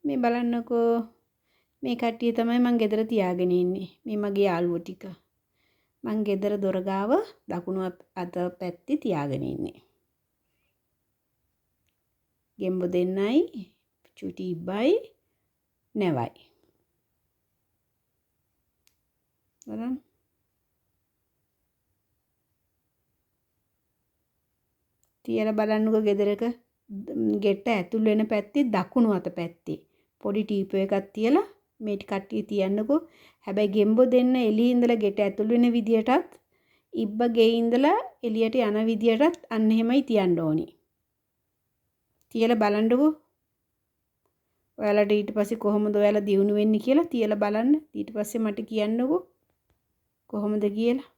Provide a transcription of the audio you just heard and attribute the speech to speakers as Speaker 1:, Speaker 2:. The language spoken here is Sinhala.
Speaker 1: මේ බලන්නකෝ මේ කට්ටිය තමයි මං ගෙදර තියාගෙන ඉන්නේ. මේ මගේ යාළුවෝ ටික. මං ගෙදර දොර ගාව දකුණු අත පැත්තේ තියාගෙන ඉන්නේ. ගෙම්බ දෙන්නයි, චුටි ඉබ්බයි, නැවයි. බලන්න. තියලා බලන්නකෝ ගෙදරක ගෙට ඇතුල් වෙන පැත්තේ දකුණු අත පැත්තේ පොඩි ටීපෝ එකක් තියලා මේ කට්ටිය තියන්නකෝ. හැබැයි ගෙම්බෝ දෙන්න එළියේ ඉඳලා ගෙට ඇතුල් වෙන විදියටත් ඉබ්බ ගේ ඉඳලා එළියට යන විදියටත් අන්න එහෙමයි තියන්න ඕනි. තියලා බලන්නකෝ. ඔයාලට ඊට පස්සේ කොහොමද ඔයාලා දියුණු වෙන්නේ කියලා තියලා බලන්න. ඊට පස්සේ මට කියන්නකෝ කොහොමද කියලා.